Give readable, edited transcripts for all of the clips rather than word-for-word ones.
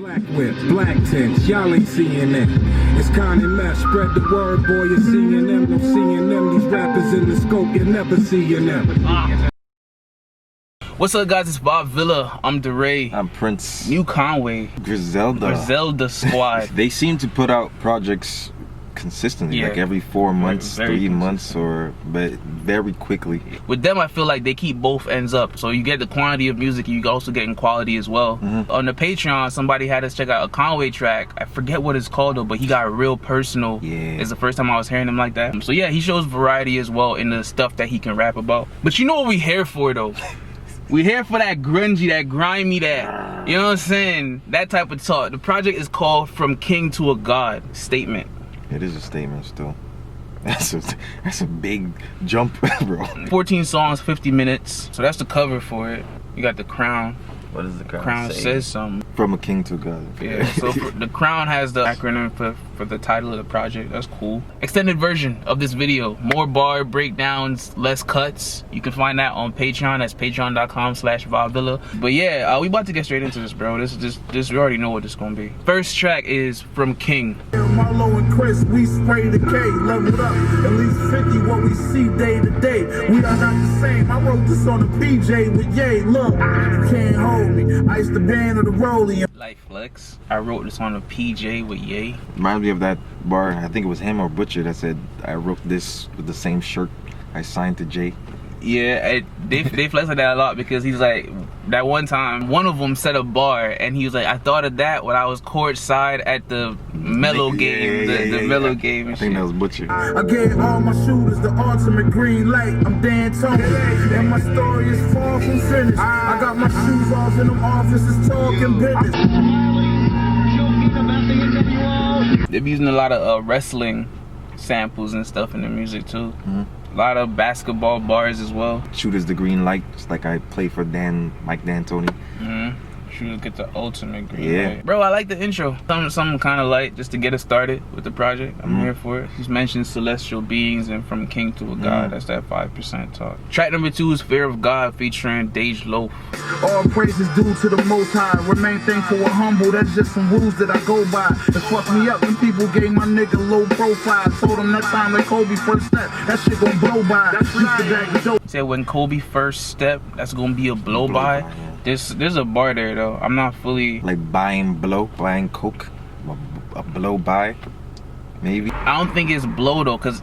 Black whip, black tints, y'all ain't seeing that. It's Connie Meth, spread the word, boy, you're seeing them, no seeing them. These rappers in the scope, you're never seeing them. What's up, guys? It's VibeVilla. I'm DeRay. I'm Prince. New Conway. Griselda squad. They seem to put out projects consistently, like every 4 months, very 3 months, but very quickly. With them, I feel like they keep both ends up. So you get the quantity of music, you also get in quality as well. On the Patreon, somebody had us check out a Conway track. I forget what it's called though, but he got real personal. Yeah. It's the first time I was hearing him like that. So yeah, he shows variety as well in the stuff that he can rap about. But you know what we here for though? We here for that grungy, that grimy, that, you know what I'm saying? That type of talk. The project is called From King to a God. Statement. It is a statement still. That's a big jump, bro. 14 songs, 50 minutes. So that's the cover for it. You got the crown. What does the Crown say? says something. From a king to a god. Yeah, so the crown has the acronym for the title of the project. That's cool. Extended version of this video. More bar breakdowns, less cuts. You can find that on Patreon. That's patreon.com/VibeVilla. But yeah, we about to get straight into this, bro. This we already know what this gonna be. First track is From King. Marlo and Chris, we spray the K, leveled up. At least 50 what we see day to day. We are not the same. I wrote this on a PJ with Ye. Look, you can't hold me. Ice the band of the rollie. Like Flex. I wrote this on a PJ with Ye. Reminds me of that bar, I think it was him or Butcher that said, I wrote this with the same shirt I signed to Jay. Yeah, they flex like that a lot because he's like, that one time, one of them set a bar and he was like, I thought of that when I was courtside at the Mellow game, the Mellow game and I think shit. that was Butcher. I gave all my shooters the ultimate green light. I'm Dan Tony, and my story is far from finished. I got my shoes off in them offices talking business. They're using a lot of wrestling samples and stuff in the music too. A lot of basketball bars as well. Shooters the green light, just like I play for Mike D'Antoni. Shooters get the ultimate green light. Yeah. Bro, I like the intro. Something kind of light just to get us started with the project. I'm here for it. He's mentioned celestial beings and from king to a god. That's that 5% talk. Track number 2 is Fear of God featuring Dej Loaf. All praises due to the Most High. Remain thankful and humble. That's just some rules that I go by. It fucked me up when people gave my nigga low profile. Told him that time like Kobe first step. That shit gon' blow by. Said when Kobe first step, that's gonna be a blow by. Yeah. There's a bar there though. I'm not fully Like buying coke, a blow by, maybe. I don't think it's blow though, cause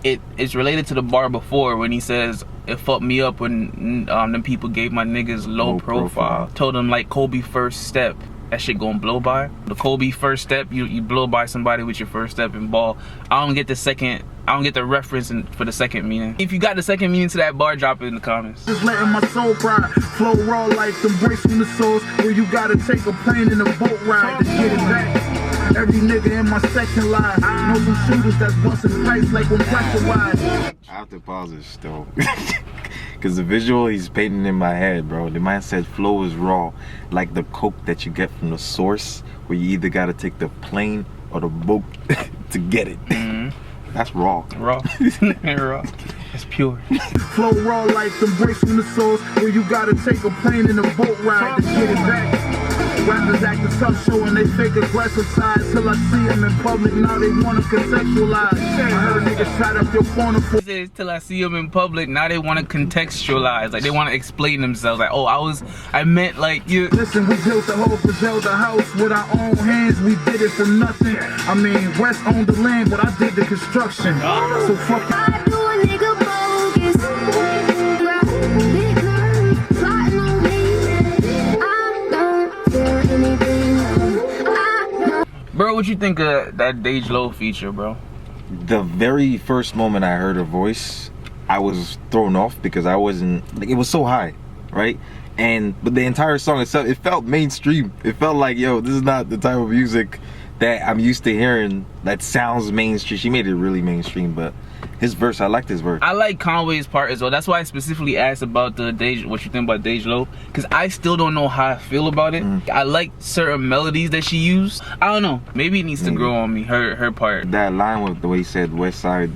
it's related to the bar before when he says it fucked me up when them people gave my niggas low profile. Told them like Kobe first step, that shit gonna blow by. The Kobe first step, you blow by somebody with your first step in ball. I don't get the reference for the second meaning. If you got the second meaning to that bar, drop it in the comments. Just letting my soul cry, flow raw like some breaks from the source, where you gotta take a plane and a boat ride to get it back. Every nigga in my section line, know some shooters that's busting pipes like when pressurized. I have to pause this though, because the visual he's painting in my head, bro. The man said flow is raw, like the coke that you get from the source, where you either gotta take the plane or the boat to get it. That's raw. Raw. Raw. It's pure. Flow raw like some breaks from the source, where you gotta take a plane and a boat ride to get it back. Rappers acting tough, showing they fake aggressive side, till I see them in public, now they wanna contextualize. I heard niggas shot up your corner for Till I see them in public, now they want to contextualize, like they want to explain themselves, like, oh, I meant like you. Listen, we built the whole Griselda house with our own hands, we did it for nothing. I mean, West owned the land, but I did the construction. So fuck I do a nigga bogus. Big girl, plotting on me. I don't feel anything. I don't. Bro, what you think of that Dej Loaf feature, bro? The very first moment I heard her voice, I was thrown off because I wasn't, like, it was so high, right? But the entire song itself, it felt mainstream. It felt like, yo, this is not the type of music that I'm used to hearing that sounds mainstream. She made it really mainstream, but his verse, I liked his verse. I like Conway's part as well. That's why I specifically asked about what you think about Dej Loaf, because I still don't know how I feel about it. I like certain melodies that she used. I don't know. Maybe it needs to grow on me. Her part. That line with the way he said West Side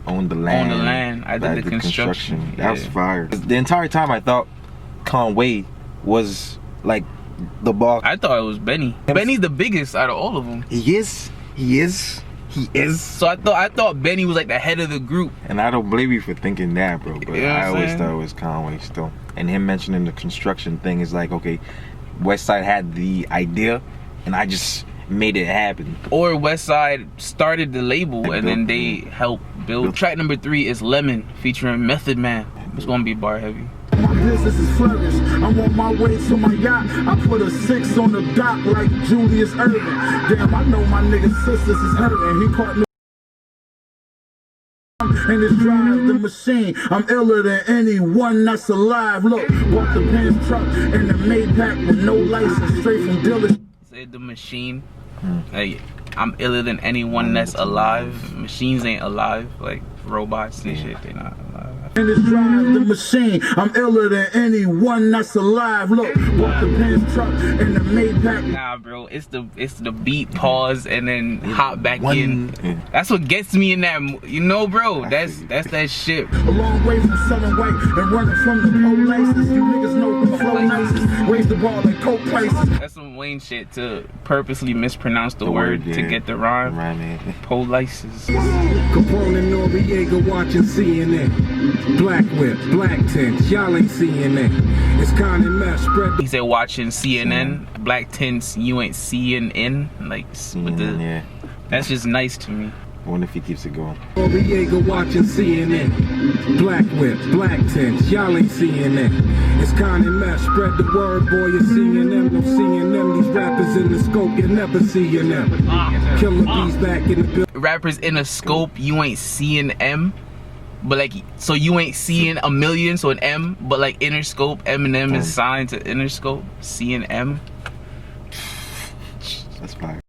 owned the land. Owned the land. I did the construction. That was fire. The entire time I thought Conway was like the ball. I thought it was Benny. Benny's the biggest out of all of them. He is. So I thought Benny was like the head of the group. And I don't blame you for thinking that, bro. But You know what I I'm always saying? thought it was Conway still. And him mentioning the construction thing is like, okay, Westside had the idea, and I just made it happen. Or Westside started the label and then they Built- helped build. Track number 3 is Lemon featuring Method Man. It's gonna be bar heavy. My business is flourish. I'm on my way to my yacht. I put a 6 on the dock like Julius Erving. Damn, I know my nigga's sisters is hurting. He caught me and it's drive the machine. I'm iller than anyone that's alive. Look, walk the Benz truck in the Maybach with no license, straight from dealers. Said the machine. Like, I'm iller than anyone that's alive. Machines ain't alive. Like robots and shit, they not alive. And it's drive the machine. I'm iller than anyone that's alive. Look, walk the Benz truck in the Maybach. Nah, bro, it's the beat, pause, and then hop back in. Yeah. That's what gets me in that, you know, bro. That's that shit. A long way from selling white and running from the police. You niggas know the flow nicest. Raise the ball like coke prices. That's some Wayne shit to purposely mispronounce the word to yeah. get the rhyme. Right, man. Polices. Capone and Noriega watching CNN. Black whip, black tints, y'all ain't seeing it. It's kind of mess, spread He said watching CNN, black tints, you ain't seeing in. Like, with the, Yeah. that's just nice to me. I wonder if he keeps it going. Noriega watching CNN. Black whip, black tints, y'all ain't seeing it. It's kind of mess, spread the word, boy, you're seeing them, no seeing them. These rappers in the scope, you're never seeing them. Killer bees back in the building. Rappers in a scope, you ain't seeing M. But like, so you ain't seeing a million, so an M, but like Interscope, Eminem is signed to Interscope, C and M. That's fire.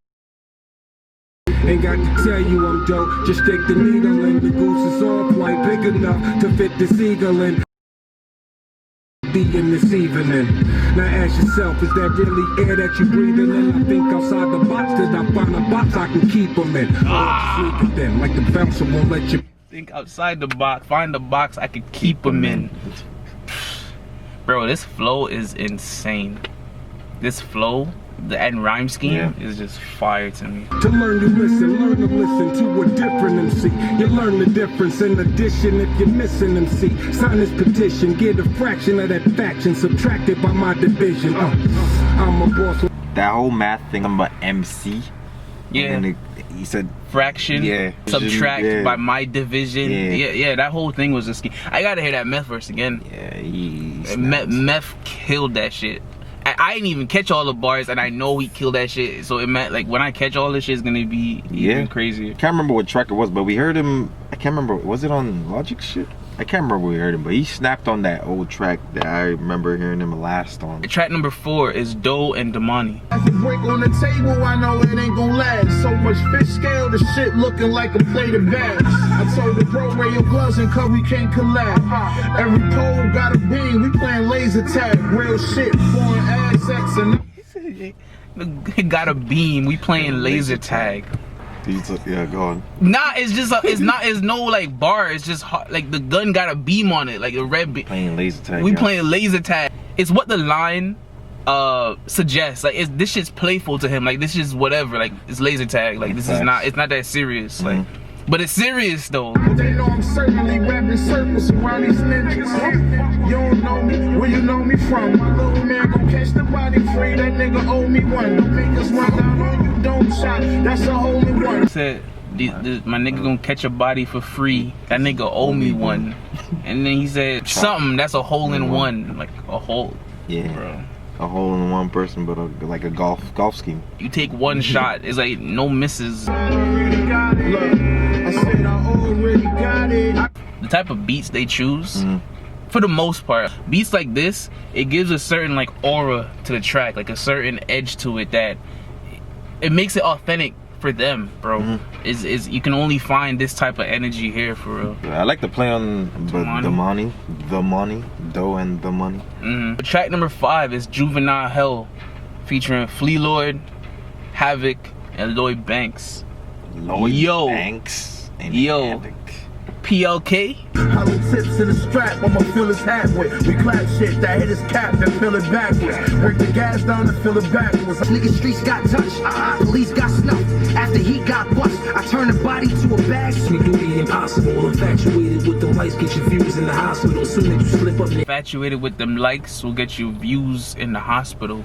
Ain't got to tell you I'm dope, just stick the needle in. The goose is all quite big enough to fit this eagle in. In this evening. Now ask yourself, is that really air that you breathing in? I think outside the box, did I find a box I can keep them in? Sleep them, like the bouncer won't let you. Think outside the box, find the box I could keep them in. Bro, this flow is insane. This flow, the end rhyme scheme is just fire to me. To learn to listen to a different MC. You learn the difference in addition if you're missing MC. Sign this petition, get a fraction of that faction subtracted by my division. I'm a boss. That whole math thing about MC. Yeah. And he said Fraction, Yeah. subtract Yeah. by my division. Yeah, that whole thing was a scheme. I gotta hear that Meth verse again. Yeah, he Meth killed that shit. I didn't even catch all the bars, and I know he killed that shit. So it meant like when I catch all this shit, it's gonna be even crazier. I can't remember what track it was, but we heard him. I can't remember. Was it on Logic shit? I can't remember where we heard him, but he snapped on that old track that I remember hearing him last on. Track number 4 is Dole and Damani. If a break on the table, I know it ain't gon' last. So much fish scale, the shit looking like a plate of bags. I told the bro, wear your gloves and cause we can't collab. Every pole got a beam, we playing laser tag. Real shit, foreign assets and Got a beam, we playing laser tag. Yeah, go on. Nah, it's just it's no like bar. It's just like the gun got a beam on it, like a red beam. Playing laser tag. We playing laser tag. It's what the line suggests. Like this shit's playful to him. Like this is whatever. Like it's laser tag. Like this is not. It's not that serious. Like, but it's serious though. they know I'm certainly rapping circles around these ninjas. You don't know me, where you know me from? My little man gon' catch the body free. That nigga owe me one. Don't make us run down on you, don't shot. That's a hole in one. Said my nigga gonna catch a body for free. That nigga owe me one. And then he said something. That's a hole in one. Like a hole. Yeah. Bro. A hole in one person, but like a golf scheme. You take one shot. It's like no misses. I already got it. Look, I said I already got it. The type of beats they choose, for the most part, beats like this, it gives a certain like aura to the track, like a certain edge to it that it makes it authentic for them, bro. Is you can only find this type of energy here for real. I like to play on Damani, Dole and Damani. Track number 5 is Juvenile Hell, featuring Flea Lord, Havoc, and Lloyd Banks. Lloyd Yo. Banks and Yo. Havoc. PLK. Hollow tips in the strap, I'ma fill his hat with. We clap shit, that hit his cap, then fill it backwards. Break the gas down and fill it backwards. Nigga streets got touched, police got snuffed. After he got bust, I turned the body to a bag. We do the impossible, infatuated with them lights, get your views in the hospital. Soon as you slip up, Infatuated with them likes will get you views in the hospital.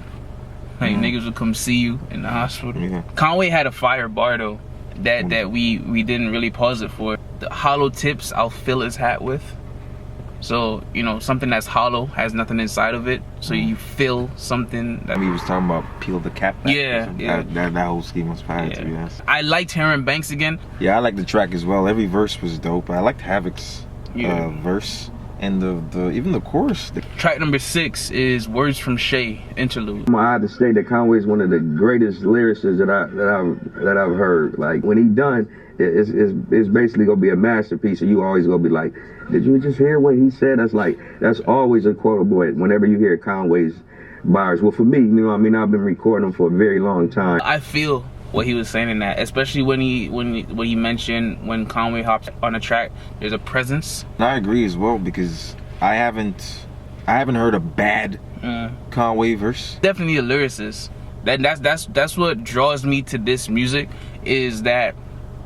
Like niggas will come see you in the hospital. Yeah. Conway had a fire bar though that we didn't really pause it for. The hollow tips I'll fill his hat with. So, you know, something that's hollow has nothing inside of it. So you fill something that He was talking about peel the cap back. Yeah, yeah. That whole scheme was fire, to be honest. I liked hearing Banks again. Yeah, I like the track as well. Every verse was dope. I liked Havoc's verse and the even the chorus. Track number 6 is Words from Shay, interlude. I have to say that Conway is one of the greatest lyricists that I've heard. Like when he done, it's basically gonna be a masterpiece, and you always gonna be like, did you just hear what he said? That's always a quotable whenever you hear Conway's bars. Well, for me, you know what I mean, I've been recording them for a very long time. I feel what he was saying in that, especially when he mentioned when Conway hops on a track, there's a presence. And I agree as well, because I haven't heard a bad Conway verse. Definitely a lyricist. That's what draws me to this music, is that,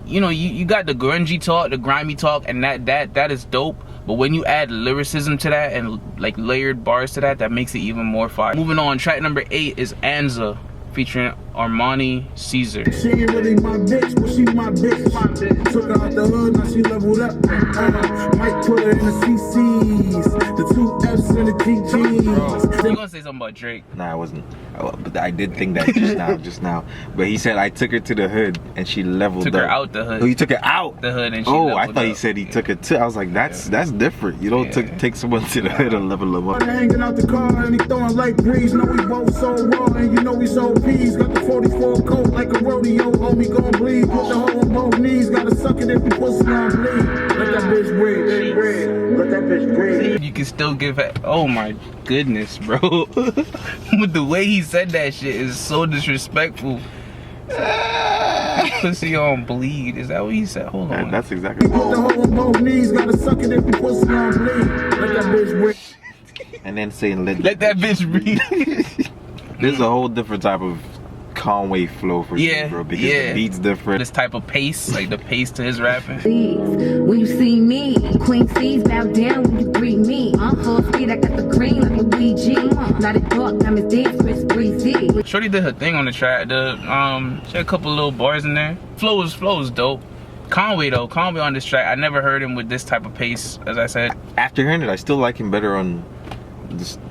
you know, you got the grungy talk, the grimy talk, and that is dope. But when you add lyricism to that and like layered bars to that, that makes it even more fire. Moving on, track number 8 is Anza, featuring Armani Caesar. She ain't really my bitch, but she my bitch. Took her out the hood, now she leveled up. Might put her in the CCs, the 2 F's and the GGs. You gonna say something about Drake? Nah, I wasn't. But I did think that just now. But he said I took her to the hood and she leveled up. Took her out the hood. Oh, you took her out the hood and she leveled I thought up. he said he took her to. I was like, that's different. You don't take someone to the hood and level them up. Hanging out the car and he throwing light breeze. Know we both so raw and you know we so peas. Got the 44 coat like a rodeo. Homie gon' bleed. Put the hoe on both knees. Gotta suck it if you pussy gon' bleed. Let that bitch breathe. Let that bitch breathe. You can still give it. Oh my goodness, bro. But the way he said that shit is so disrespectful. Pussy on bleed. Is that what he said? Hold on. That's exactly Put the hoe on both knees. Gotta suck it if you pussy gon' bleed. Let that bitch breathe. And then saying let that bitch breathe. There's a whole different type of Conway flow for you, bro, because the beat's different. This type of pace, like the pace to his rapping. When you see me, Queen C's bow down when you greet me. I'm full speed, I got the green like a BG. Not a dark, I'm a dance, Chris Breezy. Shorty did her thing on the track. She had a couple little bars in there. Flow was dope. Conway on this track, I never heard him with this type of pace, as I said. After hearing it, I still like him better on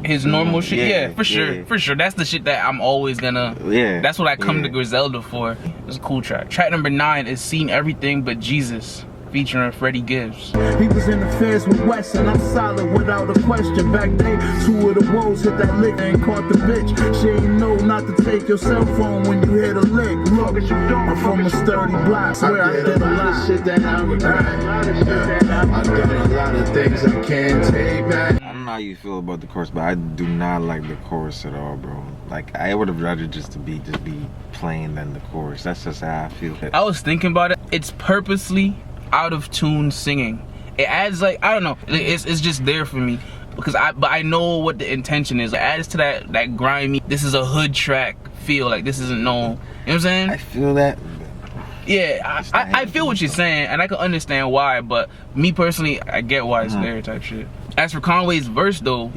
his normal shit. Yeah, for sure. That's the shit that I'm always gonna. Yeah. That's what I come to Griselda for. It's a cool track. Track number 9 is Seen Everything But Jesus, featuring Freddie Gibbs. He was in the feds with West, and I'm solid without a question. Back day, 2 of the woes hit that lick and caught the bitch. She ain't know not to take your cell phone when you hit a lick. Look, I'm from a sturdy block. Swear I did a lot of shit that I regret. I done a lot of things I can't take back. I don't know how you feel about the chorus, but I do not like the chorus at all, bro. Like, I would have rather just be playing than the chorus. That's just how I feel. I was thinking about it. It's purposely out of tune singing. It adds, like, I don't know, it's just there for me, because I know what the intention is. It adds to that grimy, this is a hood track feel. Like, this isn't no, you know what I'm saying? I feel that. Yeah, I feel what you're saying, and I can understand why, but me personally, I get why it's there type shit. As for Conway's verse though,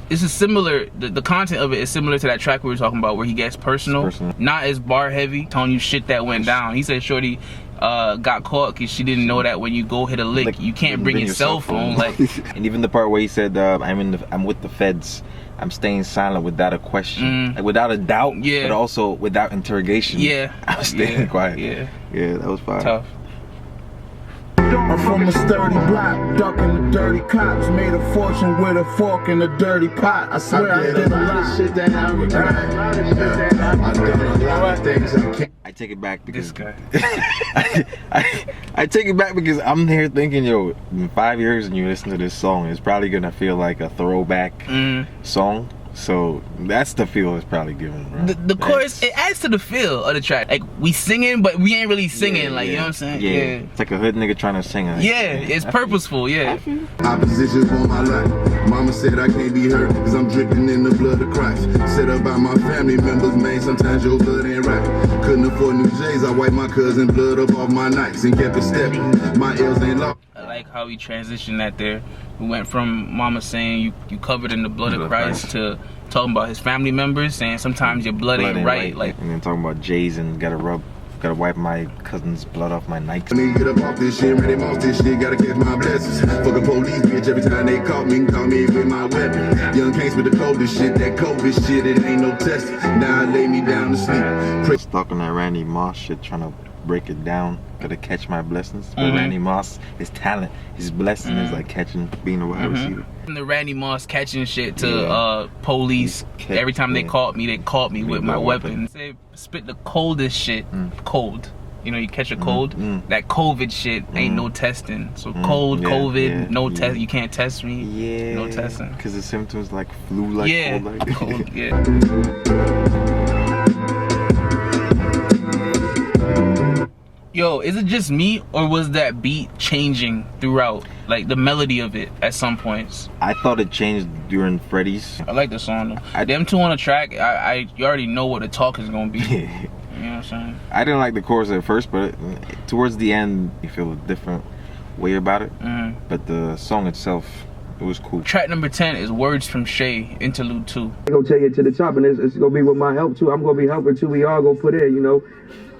this is similar, the content of it is similar to that track we were talking about where he gets personal. Not as bar heavy, telling you shit that went down. He said shorty got caught because she didn't know that when you go hit a lick, like, you can't bring your cell phone. Like, and even the part where he said, I'm with the feds, I'm staying silent without a question, like, without a doubt, but also without interrogation. I'm staying quiet. Yeah, that was fire. Tough. I'm from a sturdy block, ducking the dirty cops. Made a fortune with a fork in a dirty pot. I swear I did a lot of shit that I regret. I done a lot of things I can't. I take it back because this guy. I take it back because I'm here thinking, yo, in 5 years and you listen to this song, it's probably gonna feel like a throwback song. So that's the feel it's probably giving, bro. The chorus, it adds to the feel of the track. Like, we singing, but we ain't really singing. Like, you know what I'm saying? Yeah. It's like a hood nigga trying to sing. Like, It's purposeful, Opposition's on my life. Mama said I can't be hurt, cause I'm dripping in the blood of Christ. Said about my family members, man, sometimes your blood ain't right. Couldn't afford new J's, I wiped my cousin blood up off my nights and kept it stepping. My L's ain't lost. I like how we transitioned that there. We went from Mama saying you covered in the blood of Christ to talking about his family members, saying sometimes your blood ain't right. Like, and then talking about J's and gotta wipe my cousin's blood off my Nikes. When they get up off this shit, ready off this shit, gotta catch my blessings. Fuck a police bitch every time they call me with my weapon. Young Kings with the coldest shit, that COVID shit, it ain't no testing. Now I lay me down to sleep. Stuck on that Randy Moss shit, trying to break it down. Gotta catch my blessings. But Randy Moss, his talent, his blessing is like being a wide receiver. From the Randy Moss catching shit to police. Every time they called me with my weapon. They spit the coldest shit. Cold. You know, you catch a cold. That COVID shit ain't no testing. So cold, COVID, no test. You can't test me. Yeah. No testing. Because the symptoms like flu, like cold, like cold, Yo, is it just me, or was that beat changing throughout? Like, the melody of it at some points? I thought it changed during Freddy's. I like the song though. Them two on the track, you already know what the talk is gonna be. You know what I'm saying? I didn't like the chorus at first, but towards the end, you feel a different way about it. But the song itself, it was cool. Track number 10 is Words from Shay, interlude 2. I'm gonna take it to the top, and it's gonna be with my help too. I'm gonna be helping too. We all gonna put in, you know.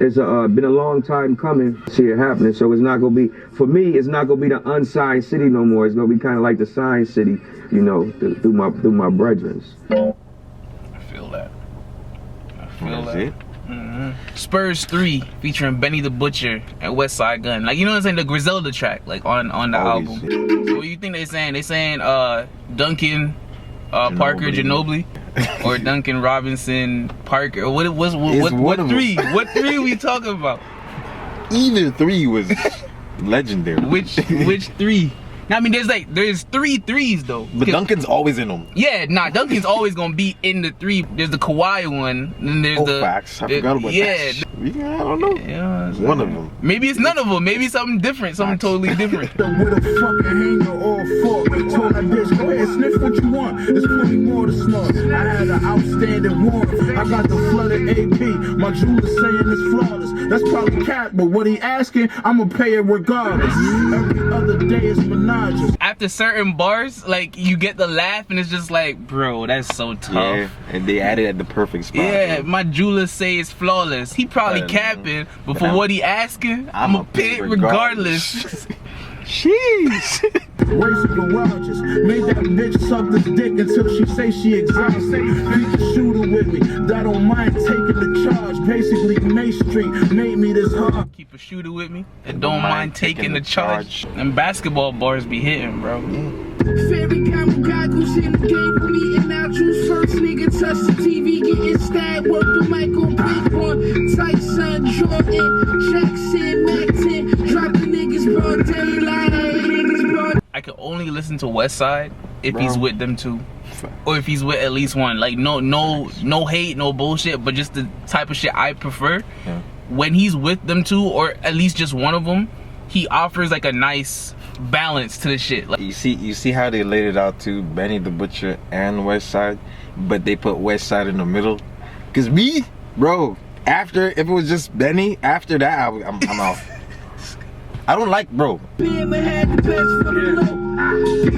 It's been a long time coming to see it happening, so it's not gonna be, for me, it's not gonna be the unsigned city no more. It's gonna be kind of like the signed city, you know, through my brethren. I feel that. It? Spurs 3 featuring Benny the Butcher and Westside Gun. Like, you know what I'm saying? The Griselda track, like on the album. So what do you think they saying? They saying Duncan Parker Ginobili or Duncan Robinson Parker, or what three? What three we talking about? Either three was legendary. Which three? I mean, there's 3 threes though. But Duncan's always in them. Yeah, Duncan's always gonna be in the 3. There's the Kawhi one, and there's facts. I forgot about that. Yeah, I don't know. Yeah, one of them. Maybe it's none of them. Maybe something different, something totally different. With a fucking hanger or fork, told that bitch, go ahead, sniff what you want. There's plenty more to smoke. I had an outstanding warrant. I got the flooded AP. My jeweler saying it's flawless. That's probably cap, but what he asking, I'ma pay it regardless. Every other day is menagerie. After certain bars, like, you get the laugh, and it's just like, bro, that's so tough. Yeah, and they added at the perfect spot. Yeah, my jeweler say it's flawless. He probably capping, but for what he asking, I'ma pay it regardless. Jeez. Racing garages, made that bitch suck this dick until she say she exhausted. Keep the shooter with me, that don't mind taking the charge. Basically, May Street made me this hard. Keep a shooter with me, and don't mind taking the charge. And basketball bars be hitting, bro. Fairy camel goggles in the game with me, and now choose first nigga touch the TV, getting stabbed, work the mic on big one. Tyson, Jordan, Jackson, Macton, dropping niggas broad daylight. I could only listen to Westside if he's with them two, or if he's with at least one. Like, no hate, no bullshit, but just the type of shit I prefer. When he's with them two, or at least just one of them, he offers like a nice balance to the shit. Like, you see how they laid it out too, Benny the Butcher and Westside, but they put Westside in the middle. Cause me, bro, after, if it was just Benny, after that I'm out. I don't like, bro. Being had the best for the low.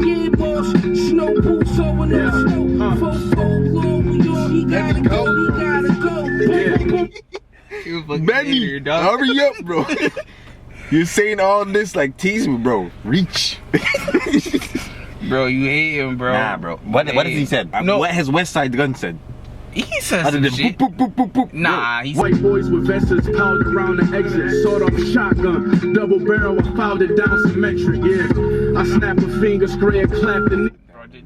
Yeah, boss, snow boots over the snow. He gotta go. Benny, hurry up, bro. You're saying all this like tease me, bro. Reach. Bro, you hate him, bro. Nah, bro. What has he said? No. What has Westside Gun said? He says Other some than shit. boop, boop, boop, boop, boop. Nah, he's White boys with vests piled around the exit, sawed off shotgun, double barrel, I filed it down symmetric, yeah. I snap a finger, square, clap the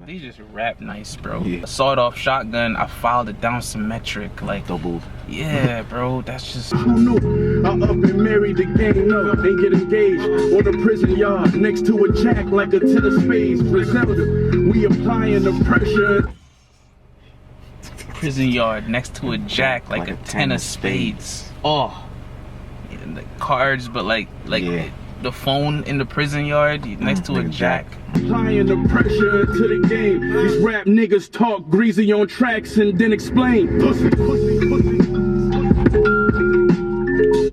they just rap nice, bro. Yeah. Sawed off shotgun, I filed it down symmetric, like double. Yeah, bro, that's just. Who knew? I up and married the game up and get engaged on the prison yard next to a jack like a 10 of spades. Griselda, we applying the pressure. prison yard next to a jack, like a 10 of spades. Oh, and the cards, but like Yeah. the phone in the prison yard next to a jack. Applying the pressure to the game. These rap niggas talk greasy on tracks and then explain. Pussy, pussy, pussy.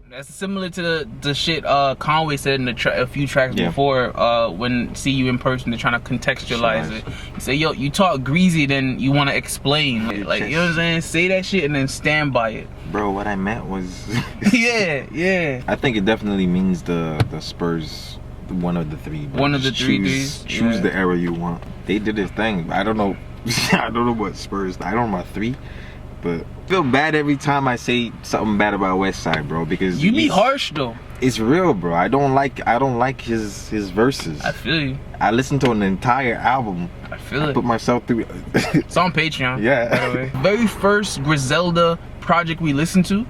That's similar to the shit Conway said in a few tracks before when See You in Person, they're trying to contextualize it. He said, yo, you talk greasy, then you want to explain. Like, you know what I'm saying? Say that shit and then stand by it. Bro, what I meant was... yeah. I think it definitely means the Spurs, one of the three. Bro. One of the three Choose the era you want. They did this thing. I don't know. I don't know what Spurs. I don't know about three. But I feel bad every time I say something bad about Westside, bro, because you be harsh though. It's real, bro. I don't like his verses. I feel you. I listened to an entire album. I feel it. Put myself through. It's on Patreon. Yeah. By the way. Very first Griselda project we listened to,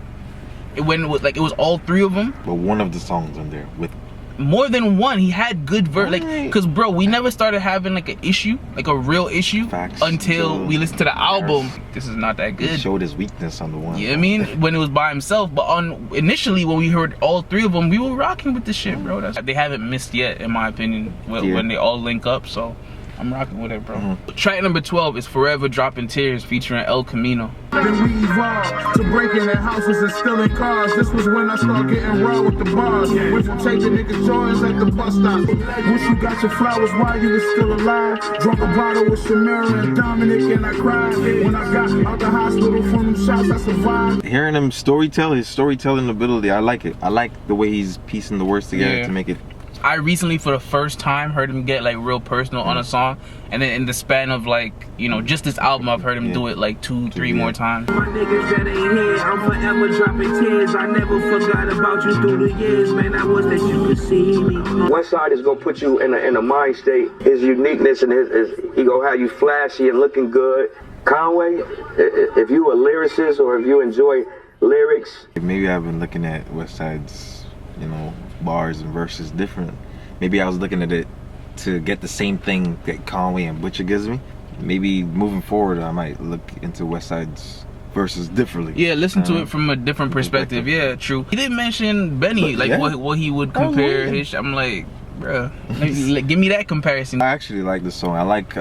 it was all three of them. But one of the songs on there with more than one. He had good verse, cause bro, we never started having like an issue, like a real issue, until we listened to the album. This is not that good. He showed his weakness on the one. Yeah, I mean, when it was by himself, but initially when we heard all three of them, we were rocking with the shit, bro. They haven't missed yet, in my opinion, when they all link up. So I'm rocking with it, bro. Track number 12 is Forever Dropping Tears featuring El Camino. Then we evolved to breaking in houses and stealing cars. This was when I started getting raw with the bars. Went from taking niggas' joints at the bus stop. Wish you got your flowers while you was still alive. Drunk a bottle with Shamira and Dominic and I cried. When I got out the hospital from them shots, I survived. Hearing him storytell, his storytelling ability, I like it. I like the way he's piecing the words together to make it. I recently, for the first time, heard him get like real personal on a song, and then in the span of like, you know, just this album, I've heard him do it like 2-3 more times. My niggas that ain't here, I'm forever dropping tears. I never forgot about you through the years, man. I was that you could see me. Westside is gonna put you in a mind state. His uniqueness and he gonna have you flashy and looking good. Conway, if you a lyricist or if you enjoy lyrics, maybe I've been looking at Westside's, you know, bars and verses different. Maybe I was looking at it to get the same thing that Conway and Butcher gives me. Maybe moving forward, I might look into Westside's verses differently. Yeah, listen to it from a different perspective. Yeah, true. He didn't mention Benny, like what he would compare his. I'm like, bruh, give me that comparison. I actually like the song. I like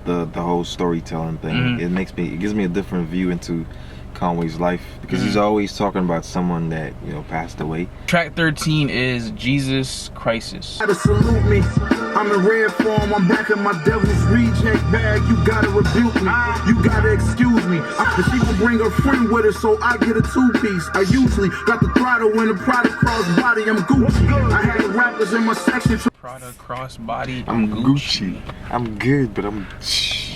the whole storytelling thing. It gives me a different view into Conway's life, because he's always talking about someone that, you know, passed away. Track 13 is Jesus Crisis. Gotta salute me. I'm in red form, I'm back in my devil's reject bag. You gotta rebuke me, you gotta excuse me. She can bring her friend with her, so I get a 2-piece. I usually got the throttle in the product crossbody. I'm Gucci. I had rappers in my section. Prada crossbody. I'm Gucci. I'm good, but I'm.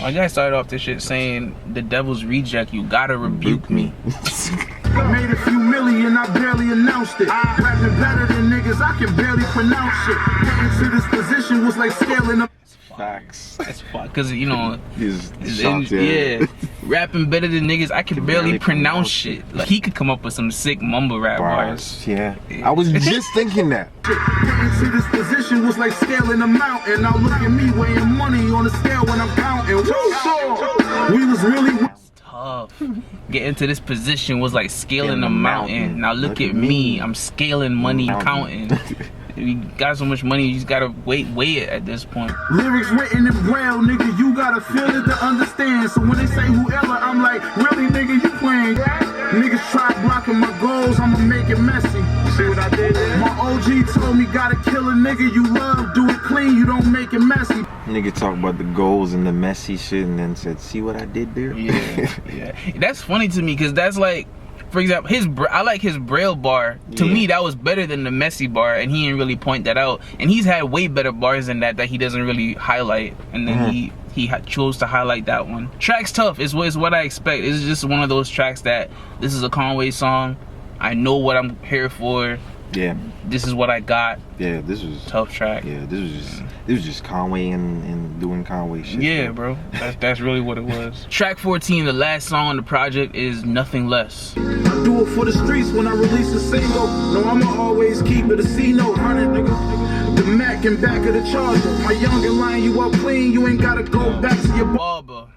I gotta start off this shit saying the devil's reject. You gotta rebuke me. Made a few million, I barely announced it. Rapping better than niggas, I can barely pronounce it. Getting to this position was like scaling up. Facts. That's fun, cause you know, yeah. Rapping better than niggas, I can barely pronounce shit. Like he could come up with some sick mumble rap bars. Yeah, I was just thinking that. Getting to this position was like scaling a mountain. Now look at me weighing money on the scale when I'm counting. We was really tough. Getting to this position was like scaling a mountain. Now look at me, I'm scaling money, counting. You got so much money, you just gotta weigh it at this point. Lyrics written in braille, nigga, you gotta feel it to understand. So when they say whoever, I'm like, really, nigga, you playing? Niggas try blocking my goals, I'ma make it messy. See what I did there? My OG told me, gotta kill a nigga you love, do it clean, you don't make it messy. Nigga talk about the goals and the messy shit, and then said, see what I did there? Yeah. That's funny to me, because that's like, for example, I like his braille bar. To me, that was better than the messy bar, and he didn't really point that out. And he's had way better bars than that he doesn't really highlight. And then he chose to highlight that one. Track's tough is what I expect. It's just one of those tracks that this is a Conway song. I know what I'm here for. Yeah. This is what I got. Yeah, this was tough track. Yeah, this was just Conway and doing Conway shit. Yeah, bro. That's really what it was. Track 14, the last song on the project, is Nothing Less. I do it for the streets when I release a single. No, I'ma always keep it a C note, 100 nigga. The Mac and back of the Charger. My youngin' line you up clean, you ain't gotta go back to your barber.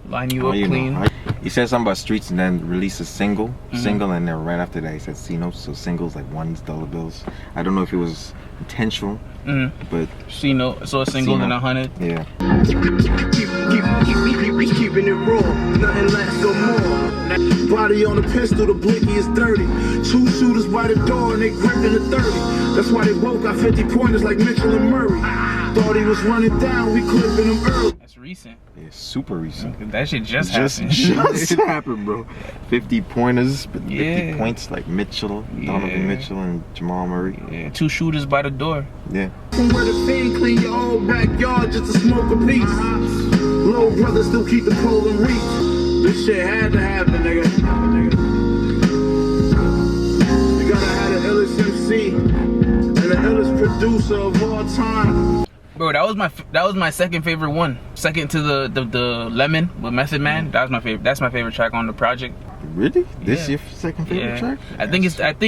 Line you Oh, up you clean. know, he said something about streets and then release a single, and then right after that he said C notes. So singles like $1 bills. I don't know if it was intentional, but C note, so a single and 100. yeah. Keeping it raw, nothing less or more. Body on the pistol, the blicky is dirty. 2 shooters by the door and they gripping the 30. That's why they both got 50 pointers like Mitchell and Murray. Thought he was running down, we clipping him early. That's recent. Yeah, super recent. That shit just happened. Just happened, bro. 50 pointers, but 50 Yeah. points like Mitchell, Donovan Mitchell, and Jamal Murray. Yeah, 2 shooters by the door. Yeah. From where the fiend clean your whole backyard just to smoke a piece. Little brother still keep the pole in reach. This shit had to happen, nigga. You gotta have the illest MC and the illest producer of all time. Bro, that was my second favorite one. Second to the Lemon with Method Man. That was my favorite. That's my favorite track on the project. Really? This Yeah. your second favorite track? I think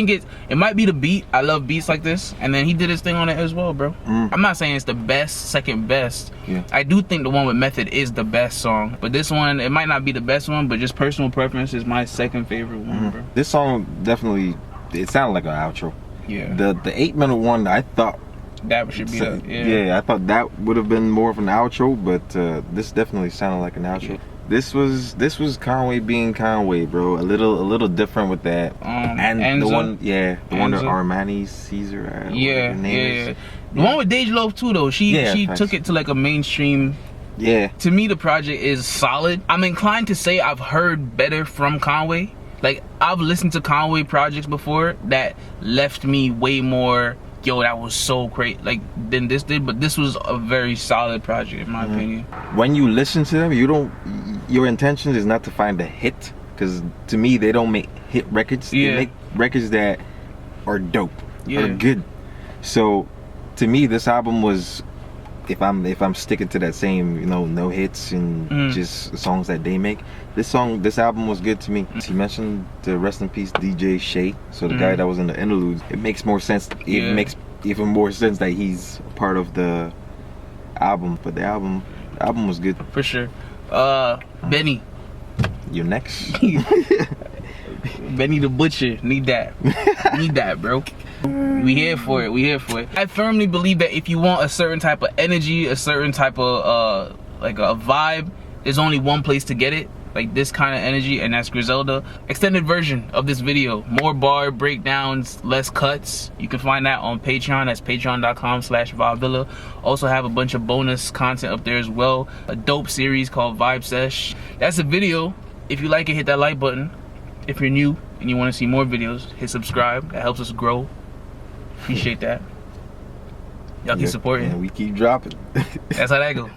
it might be the beat. I love beats like this, and then he did his thing on it as well, bro. I'm not saying it's the best, second best. Yeah. I do think the one with Method is the best song, but this one, it might not be the best one, but just personal preference is my second favorite one, bro. This song definitely, it sounded like an outro. Yeah, The 8-minute one, I thought, that should be the I thought that would have been more of an outro, but this definitely sounded like an outro. Yeah. This was Conway being Conway, bro. A little different with that. And Anza. the one that Anza. Armani Caesar. Yeah. The one with Dej Loaf too, though. She facts. took it to like a mainstream. Yeah. To me, the project is solid. I'm inclined to say I've heard better from Conway. Like, I've listened to Conway projects before that left me way more, yo, that was so great, like, than this did. But this was a very solid project, in my opinion. When you listen to them, your intention is not to find a hit, because to me, they don't make hit records. Yeah. They make records that are dope, Yeah. are good. So, to me, this album was, if I'm sticking to that same, no hits and just songs that they make, this album was good to me. He mentioned the rest in peace DJ Shay, so the guy that was in the interlude. It makes more sense. It makes even more sense that he's a part of the album. But the album was good. For sure. Benny. You next? Benny the Butcher. Need that, bro. We here for it. I firmly believe that if you want a certain type of energy, a certain type of like a vibe, there's only one place to get it. Like this kind of energy, and that's Griselda. Extended version of this video, more bar breakdowns, less cuts. You can find that on Patreon. That's patreon.com/VibeVilla. Also have a bunch of bonus content up there as well. A dope series called Vibe Sesh. That's a video. If you like it, hit that like button. If you're new and you want to see more videos, hit subscribe. That helps us grow. Appreciate that. Y'all keep supporting. And we keep dropping. That's how that go.